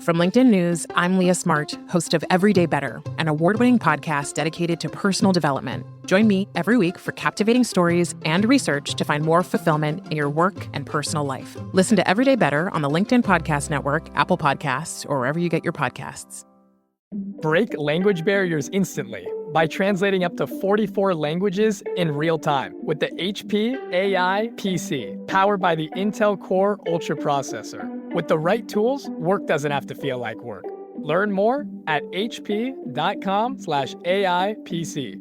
From LinkedIn News, I'm Leah Smart, host of Everyday Better, an award-winning podcast dedicated to personal development. Join me every week for captivating stories and research to find more fulfillment in your work and personal life. Listen to Everyday Better on the LinkedIn Podcast Network, Apple Podcasts, or wherever you get your podcasts. Break language barriers instantly by translating up to 44 languages in real time with the HP AI PC, powered by the Intel Core Ultra processor. With the right tools, work doesn't have to feel like work. Learn more at hp.com/AI PC.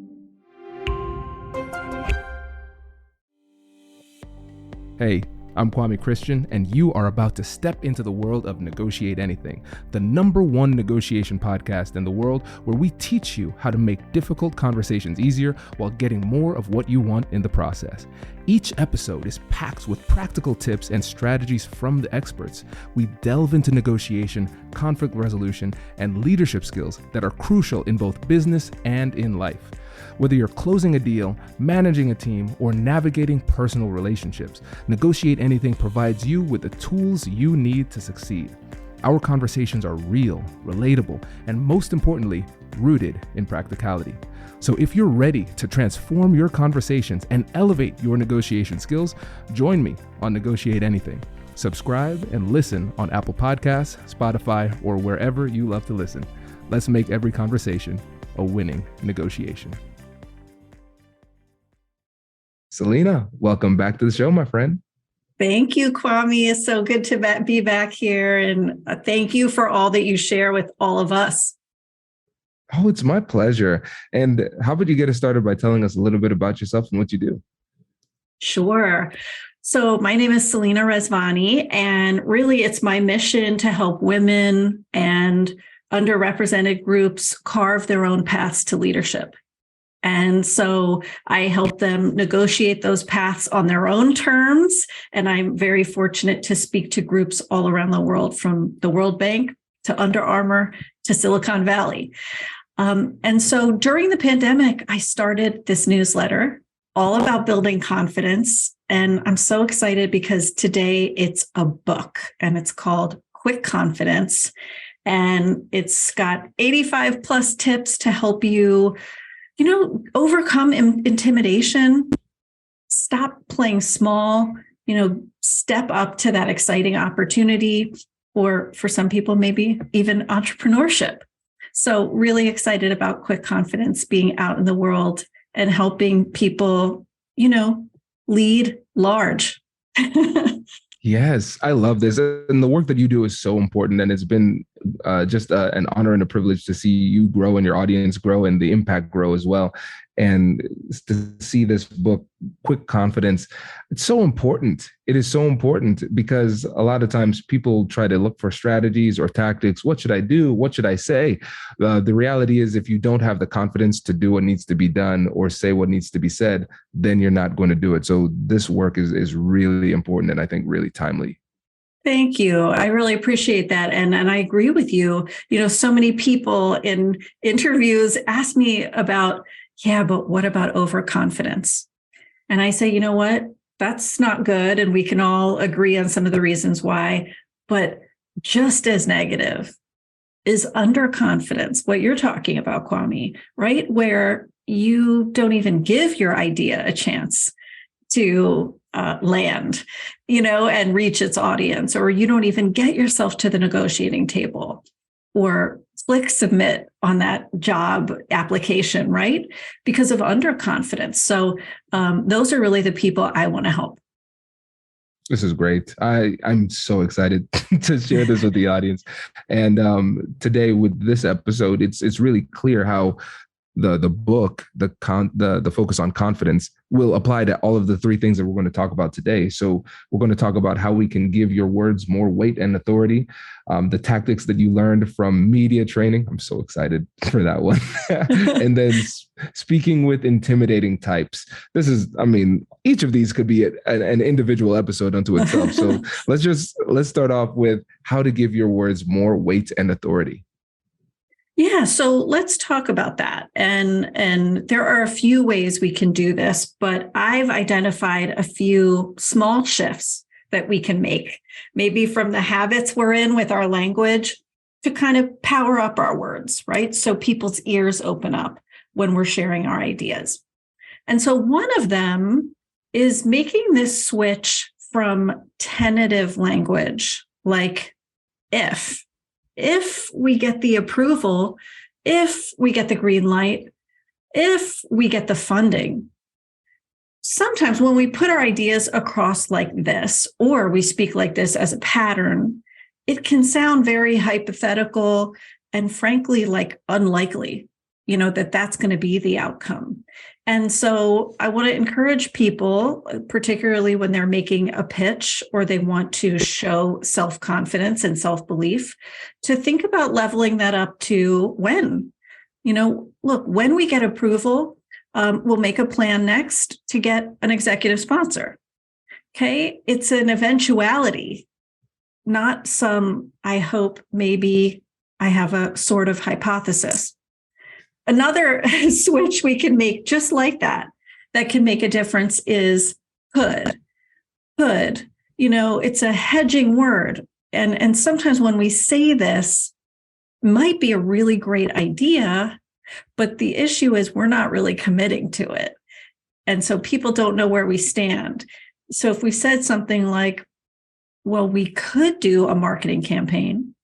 Hey, I'm Kwame Christian, and you are about to step into the world of Negotiate Anything, the #1 negotiation podcast in the world where we teach you how to make difficult conversations easier while getting more of what you want in the process. Each episode is packed with practical tips and strategies from the experts. We delve into negotiation, conflict resolution, and leadership skills that are crucial in both business and in life. Whether you're closing a deal, managing a team, or navigating personal relationships, Negotiate Anything provides you with the tools you need to succeed. Our conversations are real, relatable, and most importantly, rooted in practicality. So if you're ready to transform your conversations and elevate your negotiation skills, join me on Negotiate Anything. Subscribe and listen on Apple Podcasts, Spotify, or wherever you love to listen. Let's make every conversation a winning negotiation. Selena, welcome back to the show, my friend. Thank you, Kwame. It's so good to be back here. And thank you for all that you share with all of us. Oh, it's my pleasure. And how about you get us started by telling us a little bit about yourself and what you do? Sure. So my name is Selena Rezvani, and really it's my mission to help women and underrepresented groups carve their own paths to leadership. And so I help them negotiate those paths on their own terms. And I'm very fortunate to speak to groups all around the world, from the World Bank to Under Armour to Silicon Valley. And so during the pandemic, I started this newsletter all about building confidence. And I'm so excited because today it's a book, and it's called Quick Confidence. And it's got 85 plus tips to help you overcome intimidation, stop playing small, step up to that exciting opportunity, or for some people, maybe even entrepreneurship. So really excited about Quick Confidence being out in the world and helping people, lead large. Yes, I love this. And the work that you do is so important. And it's been just an honor and a privilege to see you grow and your audience grow and the impact grow as well. And to see this book, Quick Confidence, it's so important. It is so important because a lot of times people try to look for strategies or tactics. What should I do? What should I say? The reality is, if you don't have the confidence to do what needs to be done or say what needs to be said, then you're not going to do it. So this work is really important and I think really timely. Thank you. I really appreciate that. And I agree with you. So many people in interviews ask me about, but what about overconfidence? And I say, you know what? That's not good. And we can all agree on some of the reasons why. But just as negative is underconfidence, what you're talking about, Kwame, right? Where you don't even give your idea a chance to land, and reach its audience, or you don't even get yourself to the negotiating table or click submit on that job application, right? Because of underconfidence. So those are really the people I want to help. This is great. I'm so excited to share this with the audience. And today with this episode, it's really clear how the book, the focus on confidence will apply to all of the three things that we're going to talk about today. So we're going to talk about how we can give your words more weight and authority, the tactics that you learned from media training. I'm so excited for that one. And then speaking with intimidating types. Each of these could be an individual episode unto itself. So let's start off with how to give your words more weight and authority. Yeah, so let's talk about that. And there are a few ways we can do this, but I've identified a few small shifts that we can make, maybe from the habits we're in with our language, to kind of power up our words, right? So people's ears open up when we're sharing our ideas. And so one of them is making this switch from tentative language, like if we get the approval, if we get the green light, if we get the funding. Sometimes when we put our ideas across like this, or we speak like this as a pattern, it can sound very hypothetical and frankly, like unlikely, that that's going to be the outcome. And so I want to encourage people, particularly when they're making a pitch or they want to show self-confidence and self-belief, to think about leveling that up to when. Look, when we get approval, we'll make a plan next to get an executive sponsor. Okay. It's an eventuality, not some, I hope, maybe I have a sort of hypothesis. Another switch we can make just like that can make a difference is could. It's a hedging word. And sometimes when we say this, might be a really great idea, but the issue is we're not really committing to it. And so people don't know where we stand. So if we said something like, well, we could do a marketing campaign,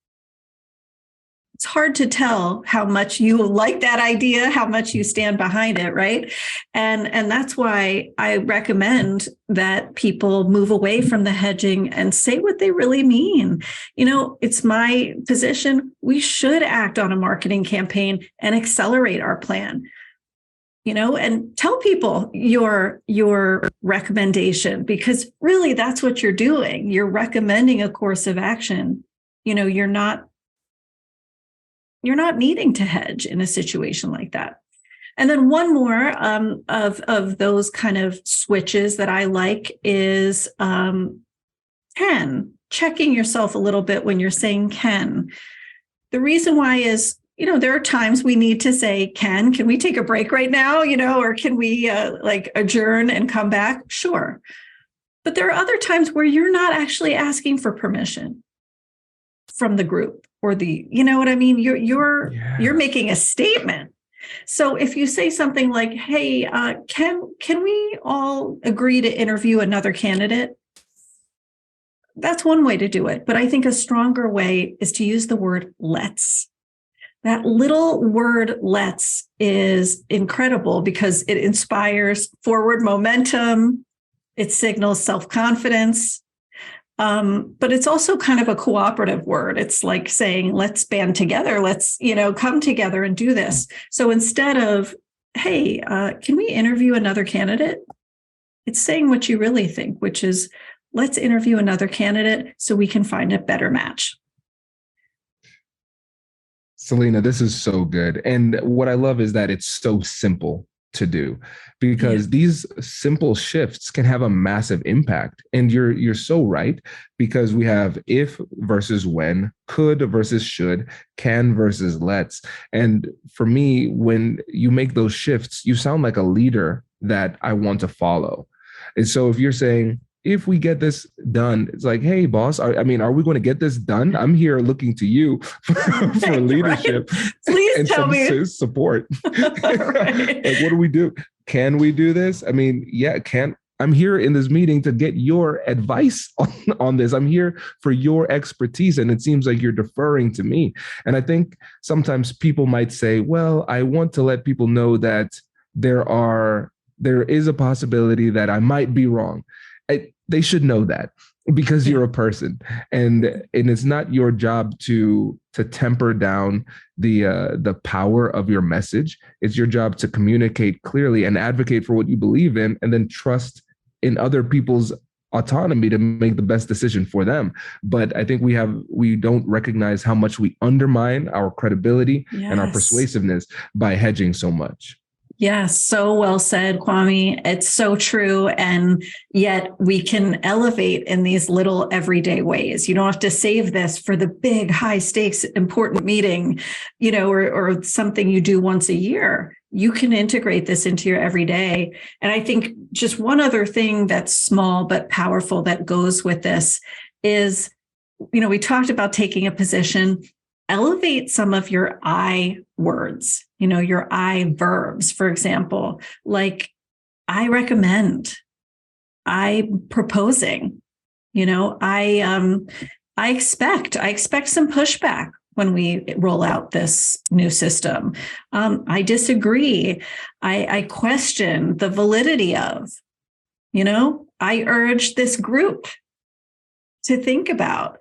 it's hard to tell how much you like that idea, how much you stand behind it, right? And that's why I recommend that people move away from the hedging and say what they really mean. It's my position. We should act on a marketing campaign and accelerate our plan. And tell people your recommendation, because really that's what you're doing. You're recommending a course of action. You're not needing to hedge in a situation like that. And then one more of those kind of switches that I like is checking yourself a little bit when you're saying can. The reason why is, there are times we need to say, can we take a break right now? Or can we adjourn and come back? Sure. But there are other times where you're not actually asking for permission from the group or what I mean? You're making a statement. So if you say something like, hey, can we all agree to interview another candidate? That's one way to do it. But I think a stronger way is to use the word let's. That little word let's is incredible because it inspires forward momentum. It signals self-confidence. But it's also kind of a cooperative word. It's like saying, let's band together. Let's, come together and do this. So instead of, hey, can we interview another candidate? It's saying what you really think, which is, let's interview another candidate so we can find a better match. Selena, this is so good. And what I love is that it's so simple to do, because these simple shifts can have a massive impact. And you're so right, because we have if versus when, could versus should, can versus let's. And for me, when you make those shifts, you sound like a leader that I want to follow. And so if you're saying, if we get this done, it's like, hey, boss, are we going to get this done? I'm here looking to you for leadership. Right. Please and tell me. Support. Right. Like, what do we do? Can we do this? I mean, I'm here in this meeting to get your advice on this. I'm here for your expertise. And it seems like you're deferring to me. And I think sometimes people might say, well, I want to let people know that there is a possibility that I might be wrong. They should know that, because you're a person, and it's not your job to temper down the power of your message. It's your job to communicate clearly and advocate for what you believe in, and then trust in other people's autonomy to make the best decision for them. But I think we don't recognize how much we undermine our credibility and our persuasiveness by hedging so much. Yes, so well said, Kwame. It's so true. And yet we can elevate in these little everyday ways. You don't have to save this for the big, high stakes, important meeting, or something you do once a year. You can integrate this into your everyday. And I think just one other thing that's small but powerful that goes with this is, we talked about taking a position. elevate some of your I words, your I verbs, for example, like I recommend, I proposing, I expect some pushback when we roll out this new system. I disagree. I question the validity of, I urge this group to think about.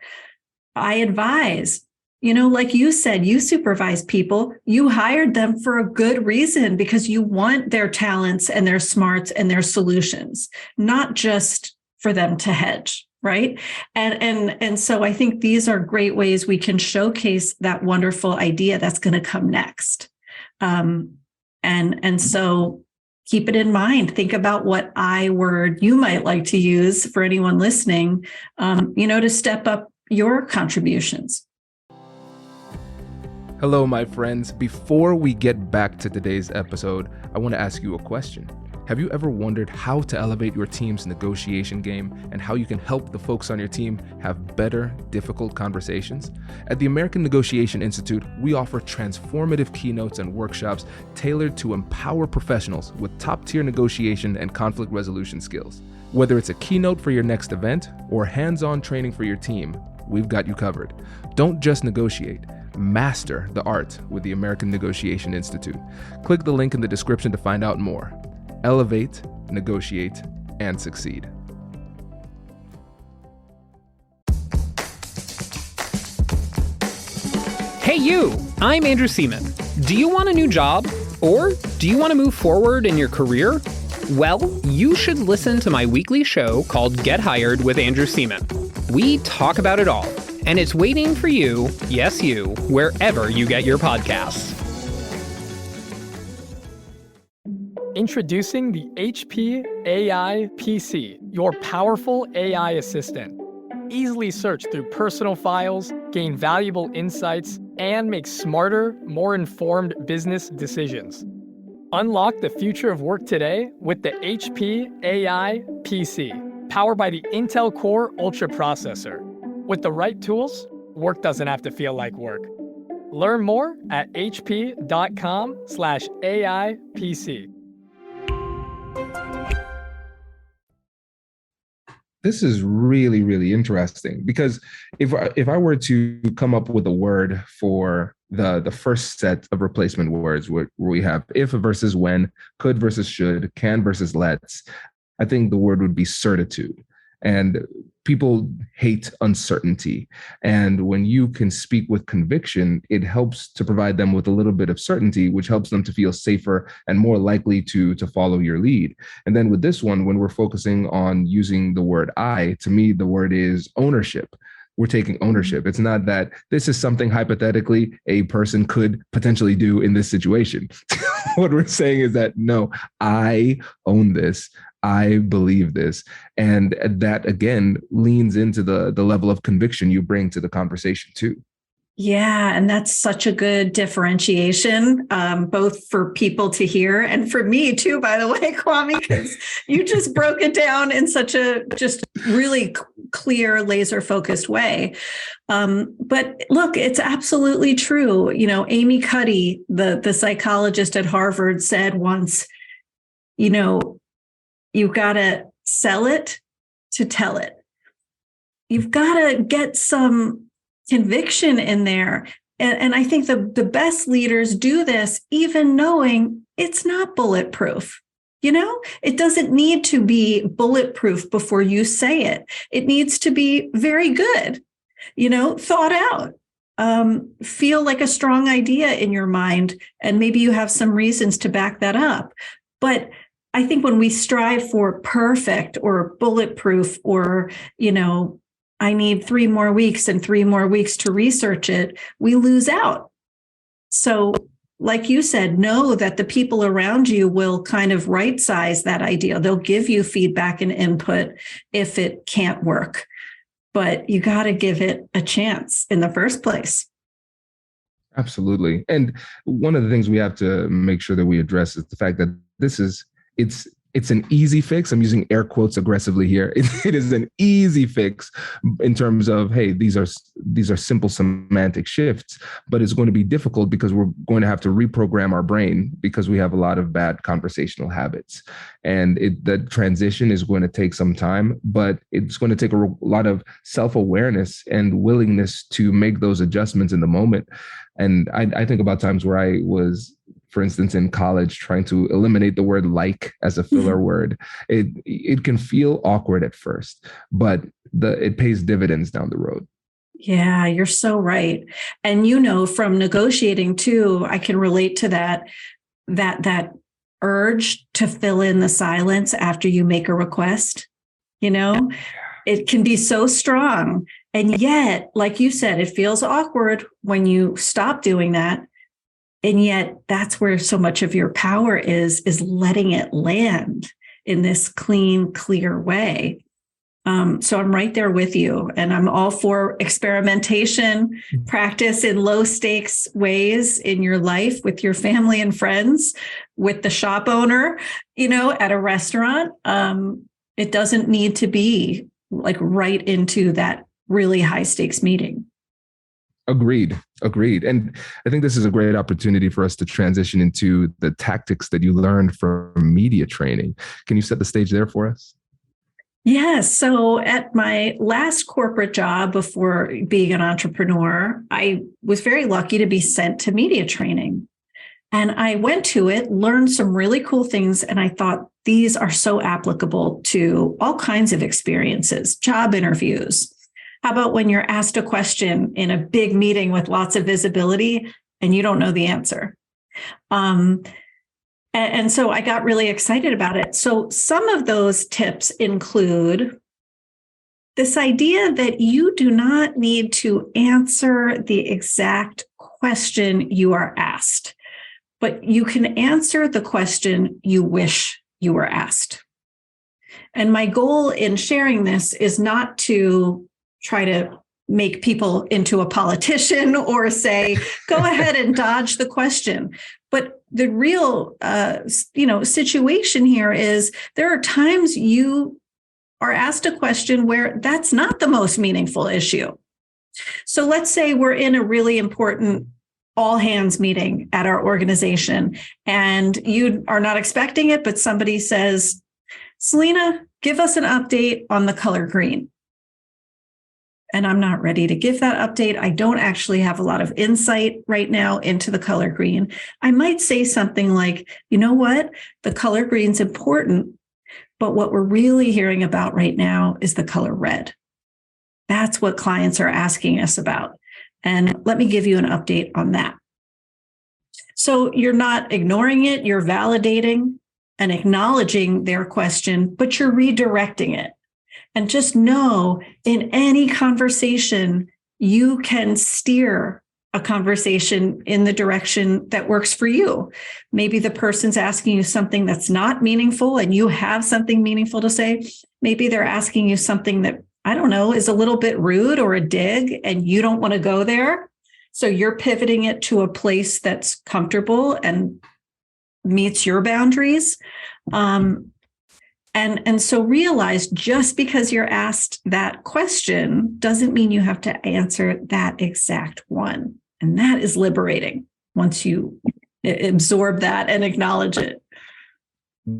I advise, like you said, you supervise people. You hired them for a good reason because you want their talents and their smarts and their solutions, not just for them to hedge. Right. And so I think these are great ways we can showcase that wonderful idea that's going to come next. And so keep it in mind. Think about what I word you might like to use for anyone listening, to step up your contributions. Hello, my friends. Before we get back to today's episode, I want to ask you a question. Have you ever wondered how to elevate your team's negotiation game and how you can help the folks on your team have better, difficult conversations? At the American Negotiation Institute, we offer transformative keynotes and workshops tailored to empower professionals with top-tier negotiation and conflict resolution skills. Whether it's a keynote for your next event or hands-on training for your team, we've got you covered. Don't just negotiate. Master the art with the American Negotiation Institute. Click the link in the description to find out more. Elevate, negotiate, and succeed. Hey you, I'm Andrew Seaman. Do you want a new job? Or do you want to move forward in your career? Well, you should listen to my weekly show called Get Hired with Andrew Seaman. We talk about it all, and it's waiting for you, yes you, wherever you get your podcasts. Introducing the HP AI PC, your powerful AI assistant. Easily search through personal files, gain valuable insights, and make smarter, more informed business decisions. Unlock the future of work today with the HP AI PC, powered by the Intel Core Ultra processor. With the right tools, work doesn't have to feel like work. Learn more at hp.com/AIPC. This is really, really interesting because if I were to come up with a word for the first set of replacement words where we have if versus when, could versus should, can versus let's, I think the word would be certitude. And people hate uncertainty. And when you can speak with conviction, it helps to provide them with a little bit of certainty, which helps them to feel safer and more likely to follow your lead. And then with this one, when we're focusing on using the word I, to me, the word is ownership. We're taking ownership. It's not that this is something hypothetically a person could potentially do in this situation. What we're saying is that, no, I own this. I believe this. And that, again, leans into the level of conviction you bring to the conversation, too. Yeah, and that's such a good differentiation, both for people to hear and for me too, by the way, Kwame, because you just broke it down in such a just really clear, laser-focused way. But look, it's absolutely true. Amy Cuddy, the psychologist at Harvard, said once, you've got to sell it to tell it. You've got to get some conviction in there. And I think the best leaders do this, even knowing it's not bulletproof. It doesn't need to be bulletproof before you say it. It needs to be very good, thought out. Feel like a strong idea in your mind. And maybe you have some reasons to back that up. But I think when we strive for perfect or bulletproof or, I need 3 more weeks and 3 more weeks to research it, we lose out. So like you said, know that the people around you will kind of right size that idea. They'll give you feedback and input if it can't work, but you got to give it a chance in the first place. Absolutely. And one of the things we have to make sure that we address is the fact that it's it's an easy fix. I'm using air quotes aggressively here. It is an easy fix in terms of, hey, these are simple semantic shifts, but it's going to be difficult because we're going to have to reprogram our brain because we have a lot of bad conversational habits. And the transition is going to take some time, but it's going to take a lot of self-awareness and willingness to make those adjustments in the moment. And I think about times where I was, for instance, in college, trying to eliminate the word like as a filler word. It can feel awkward at first, but it pays dividends down the road. Yeah, you're so right. And from negotiating too, I can relate to that urge to fill in the silence after you make a request. It can be so strong. And yet, like you said, it feels awkward when you stop doing that. And yet that's where so much of your power is letting it land in this clean, clear way. So I'm right there with you. And I'm all for experimentation, practice in low stakes ways in your life with your family and friends, with the shop owner, at a restaurant. It doesn't need to be like right into that really high stakes meeting. Agreed. And I think this is a great opportunity for us to transition into the tactics that you learned from media training. Can you set the stage there for us? Yes. So at my last corporate job before being an entrepreneur, I was very lucky to be sent to media training. And I went to it, learned some really cool things. And I thought these are so applicable to all kinds of experiences, job interviews. How about when you're asked a question in a big meeting with lots of visibility and you don't know the answer? And so I got really excited about it. So some of those tips include this idea that you do not need to answer the exact question you are asked, but you can answer the question you wish you were asked. And my goal in sharing this is not to try to make people into a politician or say, go ahead and dodge the question. But the real, situation here is there are times you are asked a question where that's not the most meaningful issue. So let's say we're in a really important all hands meeting at our organization and you are not expecting it, but somebody says, Selena, give us an update on the color green. And I'm not ready to give that update. I don't actually have a lot of insight right now into the color green. I might say something like, you know what? The color green's important, but what we're really hearing about right now is the color red. That's what clients are asking us about. And let me give you an update on that. So you're not ignoring it, you're validating and acknowledging their question, but you're redirecting it. And just know in any conversation, you can steer a conversation in the direction that works for you. Maybe the person's asking you something that's not meaningful and you have something meaningful to say. Maybe they're asking you something that, I don't know, is a little bit rude or a dig and you don't want to go there. So you're pivoting it to a place that's comfortable and meets your boundaries. And so realize just because you're asked that question doesn't mean you have to answer that exact one. And that is liberating once you absorb that and acknowledge it.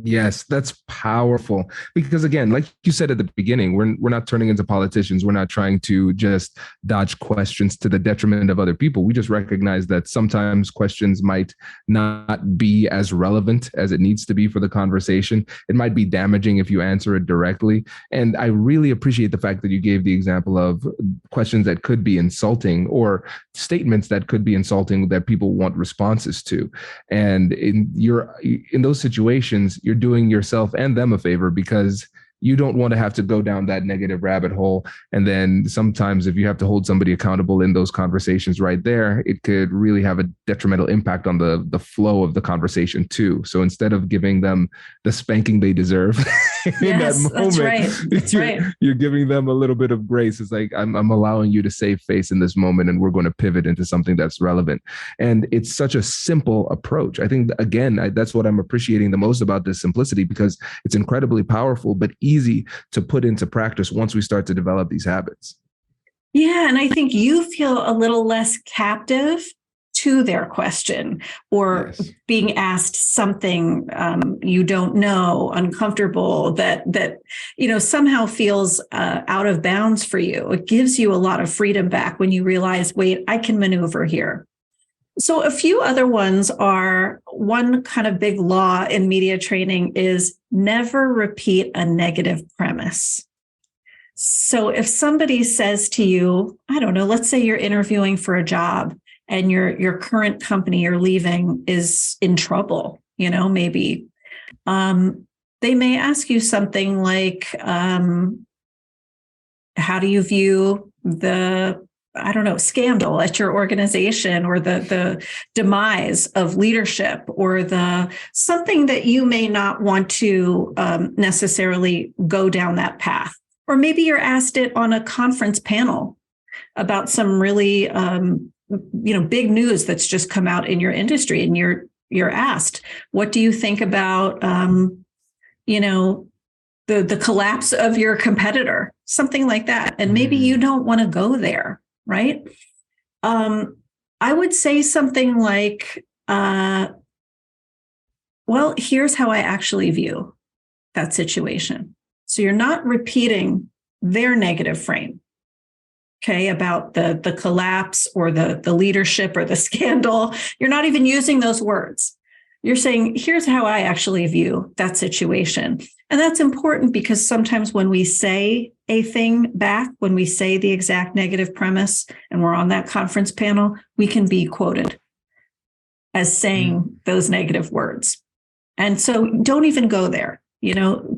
Yes, that's powerful. Because again, like you said at the beginning, we're not turning into politicians. We're not trying to just dodge questions to the detriment of other people. We just recognize that sometimes questions might not be as relevant as it needs to be for the conversation. It might be damaging if you answer it directly. And I really appreciate the fact that you gave the example of questions that could be insulting or statements that could be insulting that people want responses to. And in those situations, you're doing yourself and them a favor because You don't want to have to go down that negative rabbit hole. And then sometimes if you have to hold somebody accountable in those conversations right there, it could really have a detrimental impact on the flow of the conversation too. So instead of giving them the spanking they deserve in that moment, that's right. That's right. You're giving them a little bit of grace. It's like, I'm allowing you to save face in this moment, and we're going to pivot into something that's relevant. And it's such a simple approach. I think, again, that's what I'm appreciating the most about this simplicity, because it's incredibly powerful, but easy to put into practice once we start to develop these habits. Yeah. And I think you feel a little less captive to their question, or Yes. being asked something you don't know, uncomfortable, that somehow feels out of bounds for you. It gives you a lot of freedom back when you realize, wait, I can maneuver here. So a few other ones are, one kind of big law in media training is never repeat a negative premise. So if somebody says to you, I don't know, let's say you're interviewing for a job and your current company you're leaving is in trouble, maybe they may ask you something like, how do you view the scandal at your organization, or the demise of leadership, or something that you may not want to necessarily go down that path. Or maybe you're asked it on a conference panel about some really, big news that's just come out in your industry, and you're asked, what do you think about, the collapse of your competitor, something like that. And maybe you don't want to go there. Right. I would say something like, well, here's how I actually view that situation. So you're not repeating their negative frame, okay, about the collapse or the leadership or the scandal. You're not even using those words. You're saying, here's how I actually view that situation. And that's important, because sometimes when we say a thing back, when we say the exact negative premise and we're on that conference panel, we can be quoted as saying those negative words. And so don't even go there.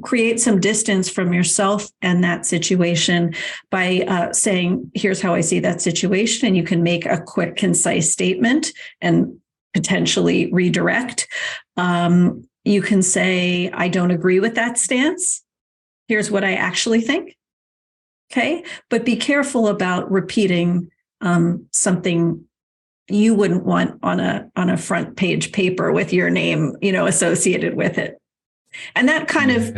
Create some distance from yourself and that situation by saying, here's how I see that situation. And you can make a quick, concise statement and potentially redirect. You can say, I don't agree with that stance. Here's what I actually think. Okay. But be careful about repeating something you wouldn't want on a front page paper with your name, associated with it. And that kind of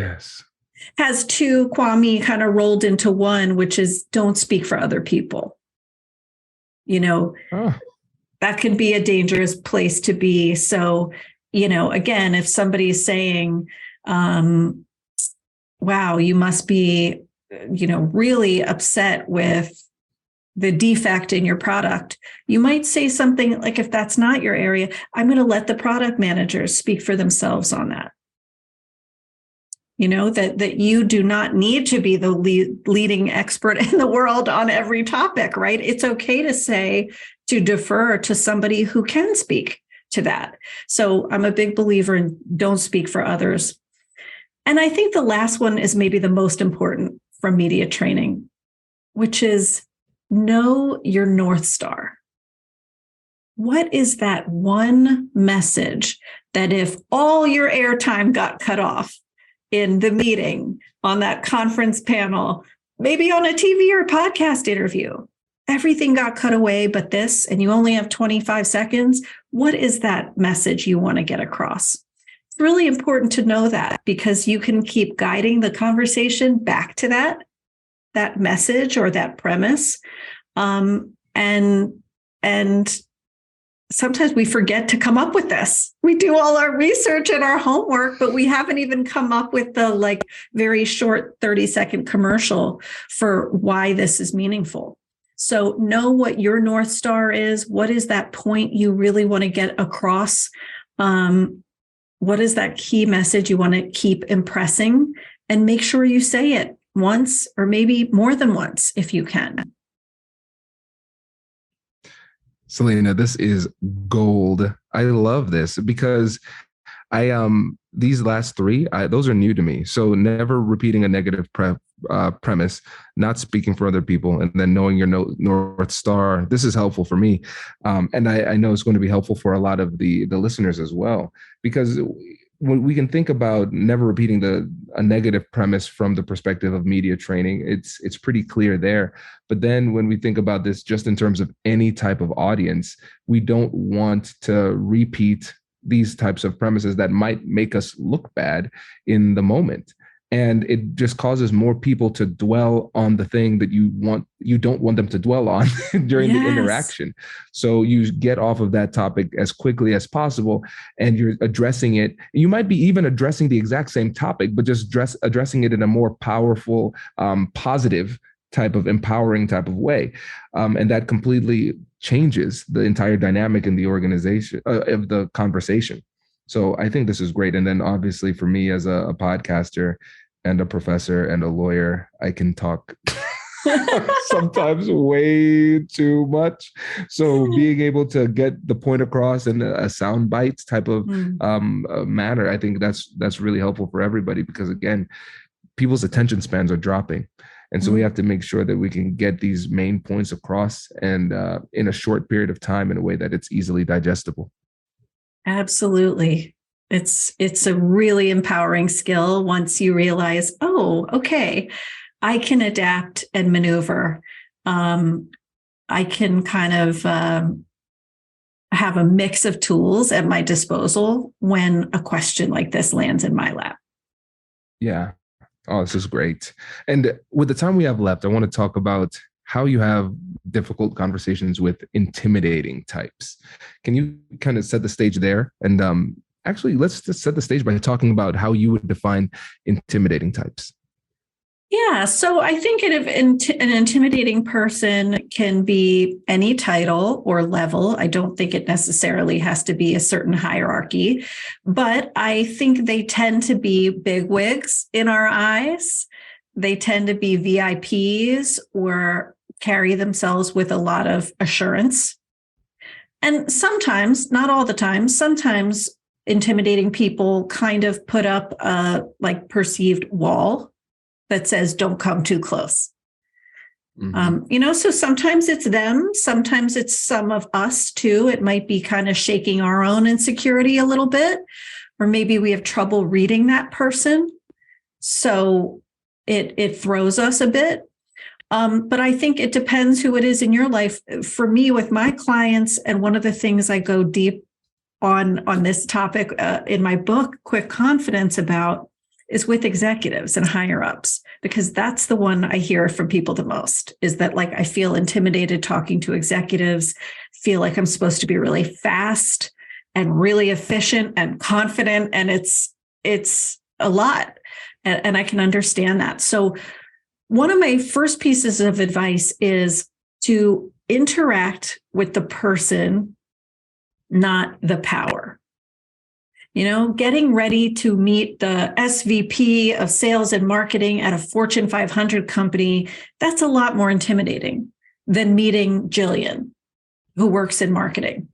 has two, Kwame, kind of rolled into one, which is don't speak for other people. That can be a dangerous place to be. So, again, if somebody's saying, wow, you must be, really upset with the defect in your product, you might say something like, if that's not your area, I'm going to let the product managers speak for themselves on that. That you do not need to be the leading expert in the world on every topic, right? It's okay to defer to somebody who can speak to that. So I'm a big believer in don't speak for others. And I think the last one is maybe the most important from media training, which is know your North Star. What is that one message that if all your airtime got cut off in the meeting, on that conference panel, maybe on a TV or podcast interview, everything got cut away but this, and you only have 25 seconds, what is that message you want to get across? It's really important to know that, because you can keep guiding the conversation back to that message or that premise. And sometimes we forget to come up with this. We do all our research and our homework, but we haven't even come up with the very short 30-second commercial for why this is meaningful. So know what your North Star is. What is that point you really want to get across? What is that key message you want to keep impressing? And make sure you say it once, or maybe more than once if you can. Selena, this is gold. I love this because These last three, those are new to me. So never repeating a negative premise, not speaking for other people, and then knowing your North Star. This is helpful for me. And I know it's going to be helpful for a lot of the listeners as well, because when we can think about never repeating a negative premise from the perspective of media training, it's pretty clear there. But then when we think about this just in terms of any type of audience, we don't want to repeat these types of premises that might make us look bad in the moment. And it just causes more people to dwell on the thing that you don't want them to dwell on during the interaction. So you get off of that topic as quickly as possible, and you're addressing it. You might be even addressing the exact same topic, but just addressing it in a more powerful, positive type of empowering type of way. And that completely changes the entire dynamic in the organization of the conversation. So I think this is great. And then obviously for me as a podcaster and a professor and a lawyer, I can talk sometimes way too much. So being able to get the point across in a sound bites type of manner, I think that's really helpful for everybody, because again, people's attention spans are dropping. And so we have to make sure that we can get these main points across and in a short period of time in a way that it's easily digestible. Absolutely. It's a really empowering skill once you realize, oh, okay, I can adapt and maneuver. I can kind of have a mix of tools at my disposal when a question like this lands in my lap. Yeah. Oh, this is great. And with the time we have left, I want to talk about how you have difficult conversations with intimidating types. Can you kind of set the stage there? And actually, let's just set the stage by talking about how you would define intimidating types. Yeah, so I think an intimidating person can be any title or level. I don't think it necessarily has to be a certain hierarchy, but I think they tend to be bigwigs in our eyes. They tend to be VIPs or carry themselves with a lot of assurance. And sometimes, not all the time, sometimes intimidating people kind of put up a perceived wall that says, don't come too close. Mm-hmm. So sometimes it's them, sometimes it's some of us too. It might be kind of shaking our own insecurity a little bit, or maybe we have trouble reading that person. So it throws us a bit. But I think it depends who it is in your life. For me, with my clients, and one of the things I go deep on this topic in my book, Quick Confidence, about is with executives and higher ups, because that's the one I hear from people the most, is that I feel intimidated talking to executives, feel like I'm supposed to be really fast and really efficient and confident. And it's a lot. And I can understand that. So one of my first pieces of advice is to interact with the person, not the power. Getting ready to meet the SVP of sales and marketing at a Fortune 500 company, that's a lot more intimidating than meeting Jillian, who works in marketing.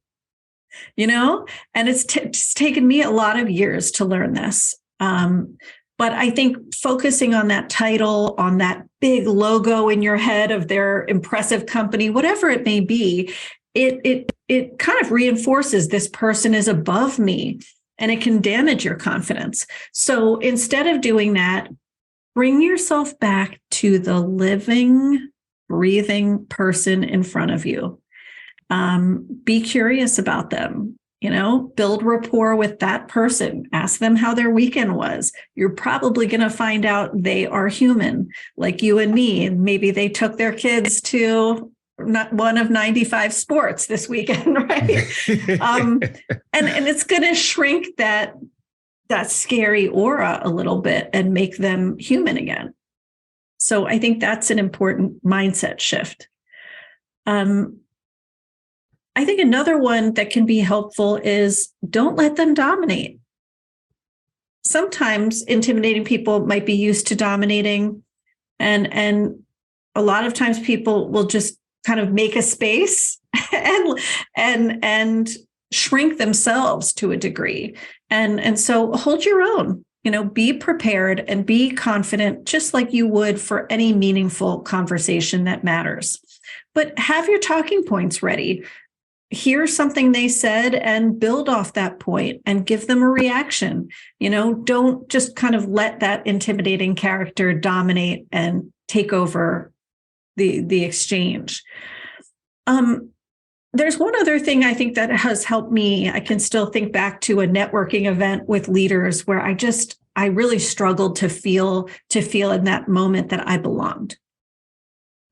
And it's taken me a lot of years to learn this. But I think focusing on that title, on that big logo in your head of their impressive company, whatever it may be, it kind of reinforces this person is above me. And it can damage your confidence. So instead of doing that, bring yourself back to the living, breathing person in front of you. Be curious about them, build rapport with that person. Ask them how their weekend was. You're probably going to find out they are human, like you and me. And maybe they took their kids to not one of 95 sports this weekend, right? And it's going to shrink that scary aura a little bit and make them human again. So I think that's an important mindset shift. I think another one that can be helpful is don't let them dominate. Sometimes intimidating people might be used to dominating, and a lot of times people will just kind of make a space and shrink themselves to a degree. And so hold your own, be prepared and be confident, just like you would for any meaningful conversation that matters. But have your talking points ready. Hear something they said and build off that point and give them a reaction. Don't just kind of let that intimidating character dominate and take over the exchange. There's one other thing I think that has helped me. I can still think back to a networking event with leaders where I really struggled to feel in that moment that I belonged.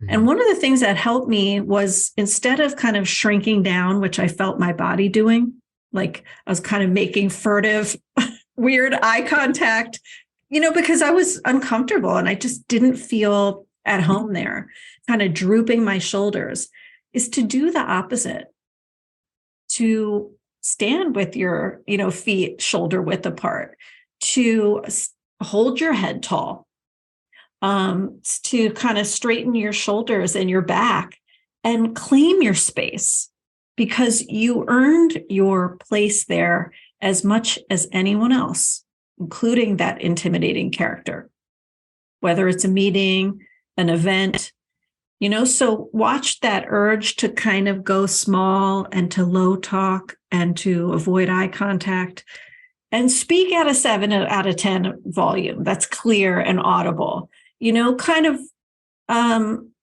And one of the things that helped me was, instead of kind of shrinking down, which I felt my body doing, like I was kind of making furtive, weird eye contact, because I was uncomfortable and I just didn't feel at home there, kind of drooping my shoulders, is to do the opposite, to stand with your, feet shoulder width apart, to hold your head tall, to kind of straighten your shoulders and your back and claim your space, because you earned your place there as much as anyone else, including that intimidating character, whether it's a meeting, an event, so watch that urge to kind of go small and to low talk and to avoid eye contact and speak at a 7 out of 10 volume that's clear and audible. Kind of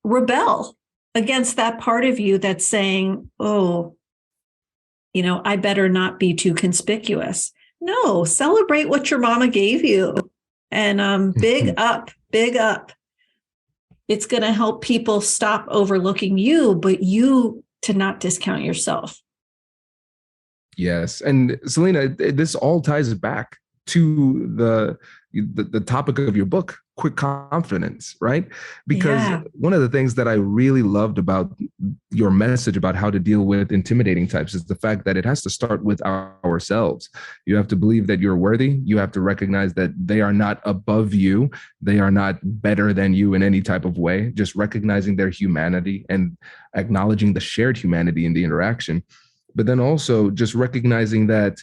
rebel against that part of you that's saying, oh, I better not be too conspicuous. No, celebrate what your mama gave you. And big up. It's going to help people stop overlooking you, but you to not discount yourself. Yes. And Selena, this all ties back to the topic of your book, quick confidence, right? Because one of the things that I really loved about your message about how to deal with intimidating types is the fact that it has to start with ourselves. You have to believe that you're worthy. You have to recognize that they are not above you. They are not better than you in any type of way. Just recognizing their humanity and acknowledging the shared humanity in the interaction. But then also just recognizing that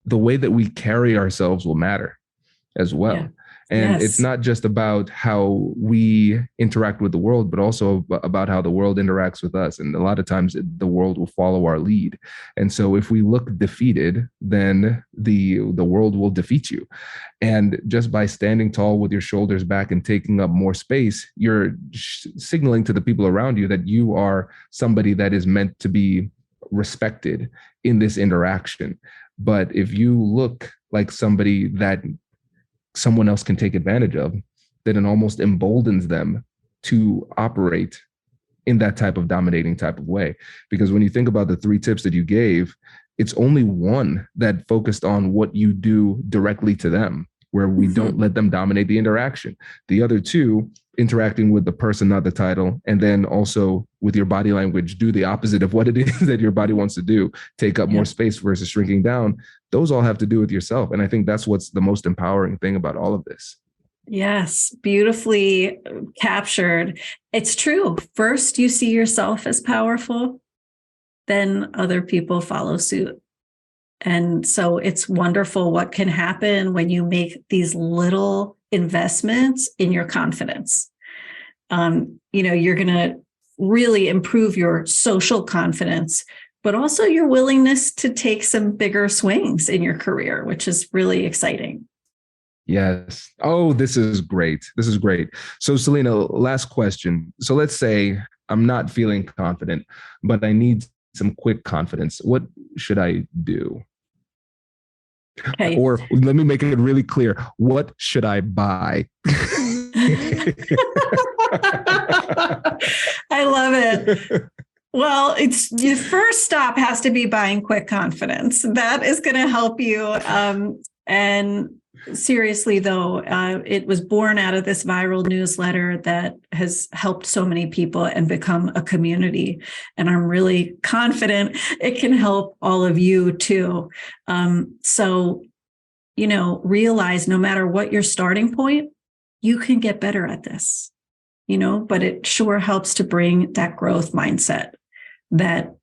the way that we carry ourselves will matter as well. Yeah. And it's not just about how we interact with the world, but also about how the world interacts with us. And a lot of times the world will follow our lead. And so if we look defeated, then the world will defeat you. And just by standing tall with your shoulders back and taking up more space, you're signaling to the people around you that you are somebody that is meant to be respected in this interaction. But if you look like somebody that someone else can take advantage of, then it almost emboldens them to operate in that type of dominating type of way. Because when you think about the 3 tips that you gave, it's only one that focused on what you do directly to them, where we don't let them dominate the interaction. The other 2, interacting with the person, not the title, and then also with your body language, do the opposite of what it is that your body wants to do, take up more space versus shrinking down. Those all have to do with yourself. And I think that's what's the most empowering thing about all of this. Yes, beautifully captured. It's true. First, you see yourself as powerful, then other people follow suit. And so it's wonderful what can happen when you make these little investments in your confidence. You're going to really improve your social confidence, but also your willingness to take some bigger swings in your career, which is really exciting. Yes. Oh, this is great. This is great. So Selena, last question. So let's say I'm not feeling confident, but I need some quick confidence. What should I do? Okay. Or let me make it really clear. What should I buy? I love it. Well, it's your first stop has to be buying quick confidence. That is going to help you. And seriously, though, it was born out of this viral newsletter that has helped so many people and become a community. And I'm really confident it can help all of you too. So, realize no matter what your starting point, you can get better at this, but it sure helps to bring that growth mindset that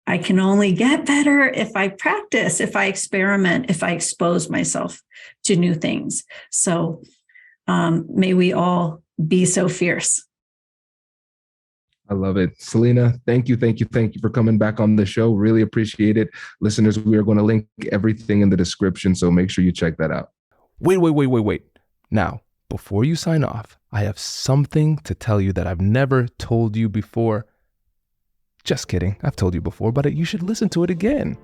I can only get better if I practice, if I experiment, if I expose myself to new things. So may we all be so fierce. I love it. Selena, thank you for coming back on the show. Really appreciate it. Listeners, we are going to link everything in the description, so make sure you check that out. Wait. Now, before you sign off, I have something to tell you that I've never told you before. Just kidding. I've told you before, but you should listen to it again.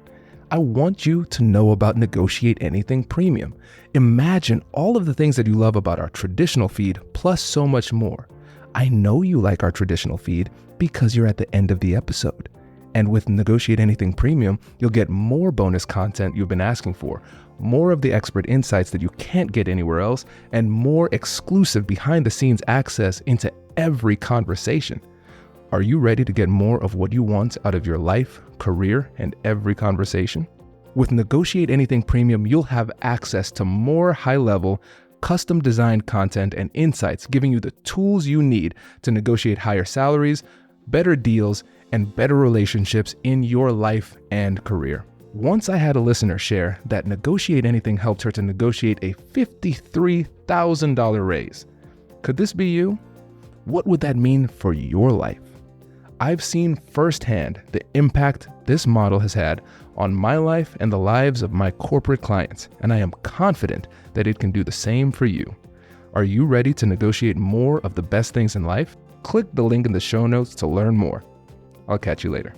I want you to know about Negotiate Anything Premium. Imagine all of the things that you love about our traditional feed, plus so much more. I know you like our traditional feed because you're at the end of the episode. And with Negotiate Anything Premium, you'll get more bonus content you've been asking for, more of the expert insights that you can't get anywhere else, and more exclusive behind-the-scenes access into every conversation. Are you ready to get more of what you want out of your life, career, and every conversation? With Negotiate Anything Premium, you'll have access to more high-level, custom-designed content and insights, giving you the tools you need to negotiate higher salaries, better deals, and better relationships in your life and career. Once I had a listener share that Negotiate Anything helped her to negotiate a $53,000 raise. Could this be you? What would that mean for your life? I've seen firsthand the impact this model has had on my life and the lives of my corporate clients, and I am confident that it can do the same for you. Are you ready to negotiate more of the best things in life? Click the link in the show notes to learn more. I'll catch you later.